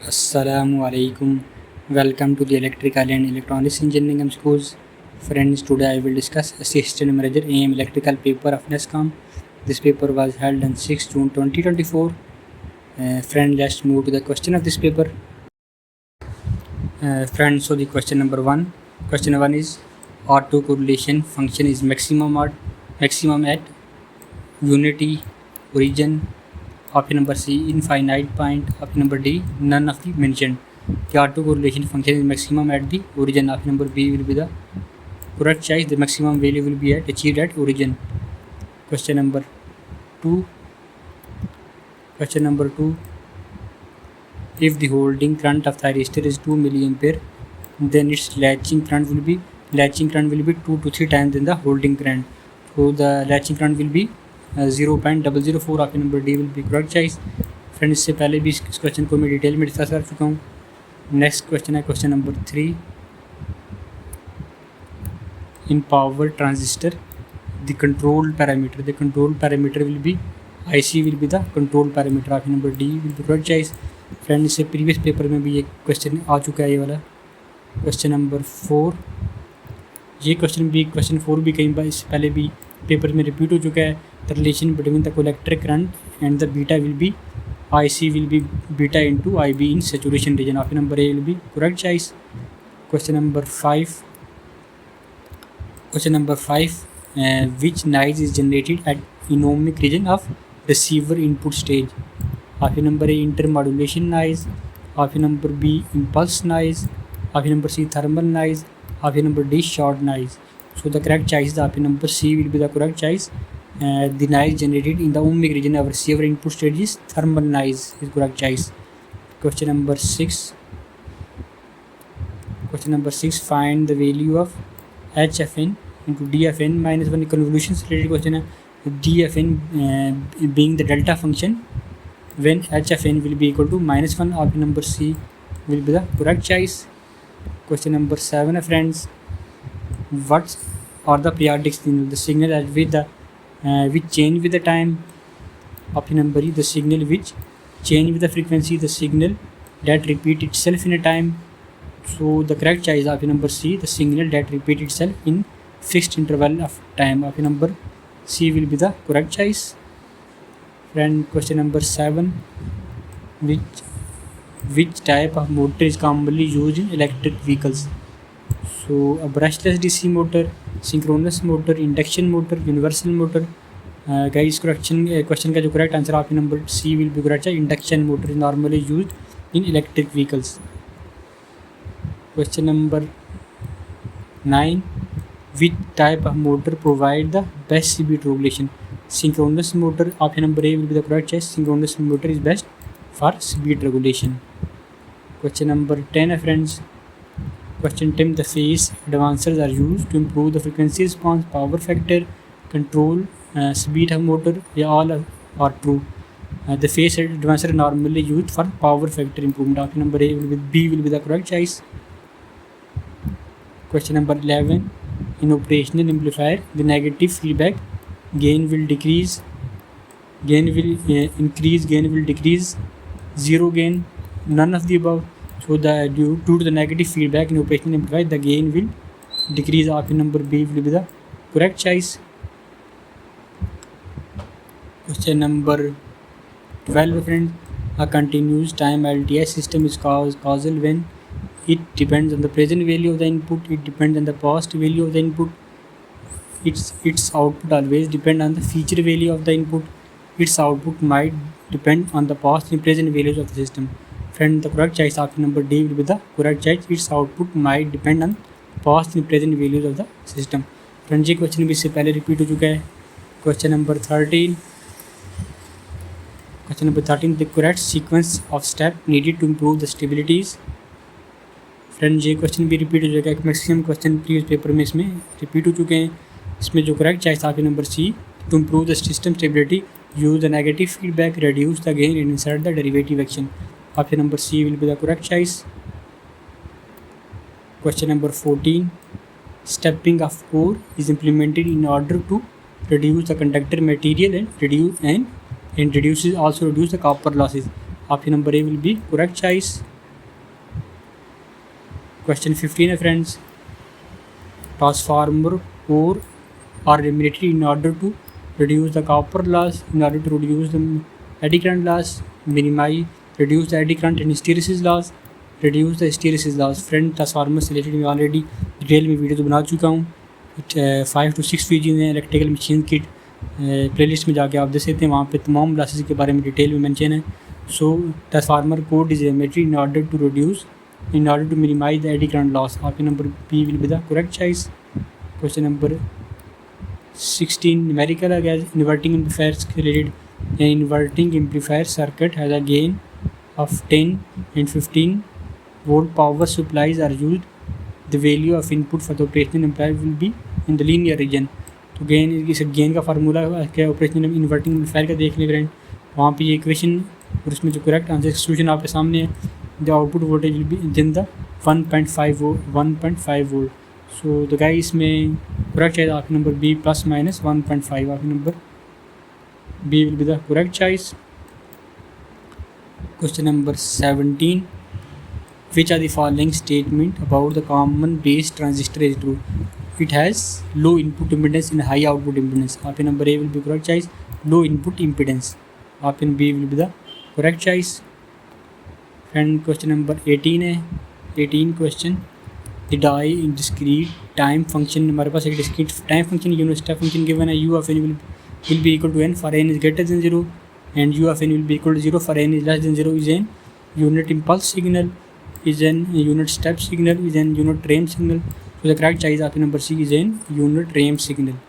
Assalamu alaikum. Welcome to the Electrical and Electronics Engineering Schools. Friends, today I will discuss Assistant Manager AM Electrical paper of NESCOM. This paper was held on 6 June 2024. Friend, let's move to the question of this paper. Friends, so the question number 1. Question 1 is autocorrelation function is maximum at unity, origin. Option number C, infinite point. Option number D, none of the mentioned. The autocorrelation function is maximum at the origin. Option number B will be the correct choice. The maximum value will be achieved at origin. Question number 2. If the holding current of thyristor is 2 milliampere, then its latching current will be 2 to 3 times than the holding current. So the latching current will be 0.004. Option number D will be correct choice. Friend, इससे पहले भी इस question को मैं detail में discuss कर चुका हूँ. नेक्स्ट क्वेश्चन है question number 3. In power transistor the control parameter will be IC will be the control parameter. Option number D will be correct choice. Friend, इससे प्रीवियस पेपर में भी ये क्वेश्चन आ चुका है. ये वाला क्वेश्चन नंबर 4. ये क्वेश्चन 4 भी कई बार इससे पहले भी पेपर में रिपीट हो चुका है. The relation between the collector current and the beta will be IC will be beta into IB in saturation region. Option number A will be correct choice. Question number 5. Which noise is generated at anomic region of receiver input stage? Option number A, intermodulation noise. Option number B, impulse noise. Option number C, thermal noise. Option number D, short noise. So the correct choice is option number C will be the correct choice. The noise generated in the ohmic region of receiver input stage is thermal noise is correct choice. Question number 6. Find the value of HFN into DFN minus 1. Convolutions related question है. DFN being the delta function when HFN will be equal to -1. Option number C will be the correct choice. Question number 7, friends. What are the periodic signal? The signal at which change with the time. Option number E, the signal which change with the frequency. The signal that repeat itself in a time. So the correct choice is option number C, the signal that repeat itself in fixed interval of time. Option number C will be the correct choice. Friend, question number 7. Which type of motor is commonly used in electric vehicles? So a brushless DC motor, synchronous motor, induction motor, universal motor. Guys, question का जो correct answer option number C will be correct. Induction motor is normally used in electric vehicles. Question number 9. Which type of motor provide the best speed regulation? Synchronous motor. Option number A will be the correct choice. Synchronous motor is best for speed regulation. Question number 10, friends. Question 10. The phase advancers are used to improve the frequency response, power factor, control, speed of motor. All are true. The phase advancer are normally used for power factor improvement. Option number A will be the correct choice. Question number 11. In operational amplifier, the negative feedback gain will decrease, gain will increase, gain will decrease, zero gain, none of the above. So due to the negative feedback in operational amplifier, the gain will decrease. Option number B will be the correct choice. Question number 12, friend. A continuous time LTI system is causal when it depends on the present value of the input, it depends on the past value of the input, its output always depend on the future value of the input, its output might depend on the past and present values of the system. Friend, the correct choice option number D will be the correct choice. Its output might depend on past and present values of the system. Friend, ये question भी इससे पहले repeat हो चुका है. Question number 13. The correct sequence of step needed to improve the stabilities. Friend, ये question भी repeat हो चुका है. मैक्सिमम क्वेश्चन प्रीवियस पेपर में इसमें रिपीट हो चुके हैं. इसमें जो correct choice option number C, to improve the system stability use the negative feedback, reduce the gain and insert the derivative action. Option number C will be the correct choice. Question number 14. Stepping of core is implemented in order to reduce the conductor material and reduce the copper losses. Option number A will be correct choice. Question 15 है friends, transformer core are eliminated in order to reduce the copper loss, in order to reduce the eddy current loss, reduce the eddy current and hysteresis loss, reduce the hysteresis loss. Friend transformer से related मैं already detail में video तो बना चुका हूँ, 5 to 6 video हैं electrical machine kit playlist में जाके आप देख सकते हैं, वहाँ पे तमाम क्लासेस के बारे में डिटेल में मेंशन है. So transformer code is mated in order to reduce, in order to minimize the eddy current loss. Option number B will be the correct choice. Question number 16, numerical as inverting amplifiers related. An inverting amplifier circuit has a gain of 10 and 15 volt power supplies are used. The value of input for the operational amplifier will be in the linear region. तो gain, इस gain का formula क्या operational inverting amplifier का देख लें friend, वहाँ पे ये इक्वेशन और इसमें जो करेक्ट आंसर सॉल्यूशन आपके सामने है. The output voltage will be in the 1.5 volt. So the guy इसमें correct choice option number B plus minus 1.5. Option number B will be the correct choice. Question number 17. Which are the following statement about the common base transistor is true? It has low input impedance and high output impedance. Option number A will be correct choice. Low input impedance. Option B will be the correct choice. And question number 18 है. 18 question, the die in discrete time function. हमारे पास एक discrete time function unit step function given है. u of n will be equal to n for n is greater than 0 and u of n will be equal to 0 for n is less than 0. is an unit impulse signal, is an unit step signal, is an unit ramp signal. So the correct choice option number C is an unit ramp signal.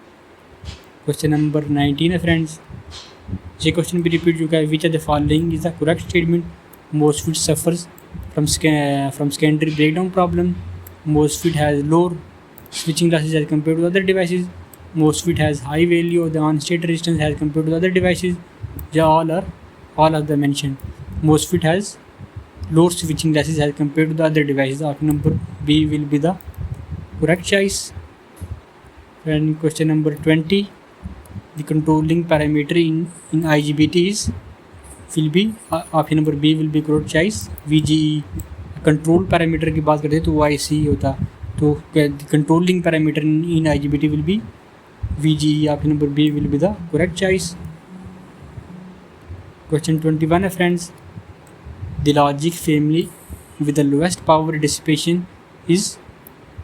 Question number 19 है friends, ये question भी repeat चुका है. Which are the following is the correct statement? MOSFET suffers from secondary breakdown problem. MOSFET has lower switching losses as compared to other devices. MOSFET has high value of the on-state resistance as compared to other devices. all of the mentioned. MOSFET has lower switching losses as compared to the other devices. Option number B will be the correct choice. And question number 20, the controlling parameter in IGBT is will be option number B will be correct choice. VGE control parameter की बात करते हैं तो वो IC होता, तो controlling parameter in IGBT will be VGE. Option number B will be the correct choice. Question 21 है friends, the logic family with the lowest power dissipation is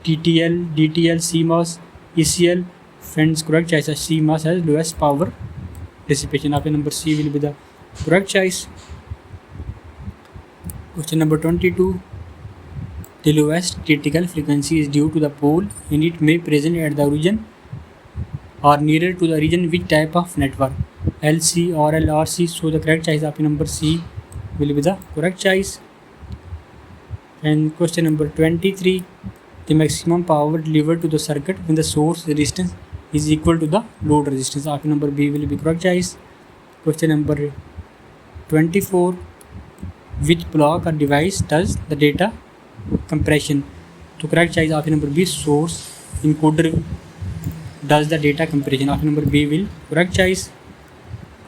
TTL, DTL, CMOS, ECL. Friends correct choice है CMOS has lowest power dissipation. Option number C will be the correct choice. Question number 22, the lowest critical frequency is due to the pole and it may present at the origin or nearer to the region. Which type of network? LC, RL, RC. So the correct choice option number C will be the correct choice. And question number 23, the maximum power delivered to the circuit when the source resistance is equal to the load resistance. Option number B will be correct choice. Question number 24, which block or device does the data compression? तो correct choice option number B, source encoder does the data compression. Option number B will correct choice.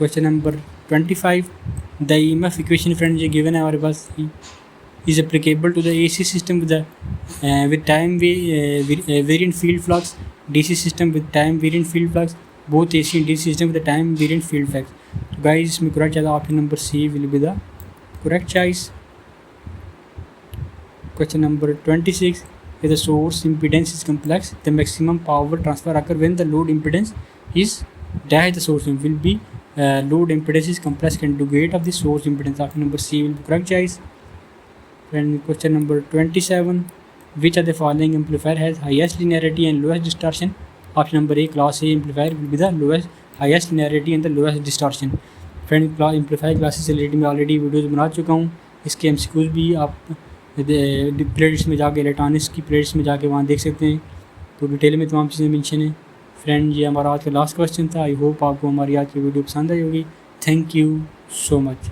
Question number 25, the EMF equation friends ये given है हमारे पास is applicable to the AC system with the with time variant field flux, DC system with time variant field flux, both AC and DC system with the time variant field flux. तो guys इसमें correct चला option number C will be the correct choice. Question number 26, if the source impedance is complex, the maximum power transfer occur when the load impedance is dash the source will be load impedance is complex conjugate of the source impedance. Option number C will be correct choice. And question number 27, which of the following amplifier has highest linearity and lowest distortion? Option number A, class A amplifier will be the lowest highest linearity and the lowest distortion. Friend amplifier classes से related मैं already videos बना चुका हूँ. इसके MCQs भी आप playlist में जाके इलेक्ट्रॉनिक्स की प्लेलिस्ट में जाके वहाँ देख सकते हैं, तो डिटेल में तमाम चीज़ें मेंशन है. फ्रेंड ये हमारा आज का लास्ट क्वेश्चन था. आई होप आपको हमारी आज की वीडियो पसंद आई होगी. Thank you so much.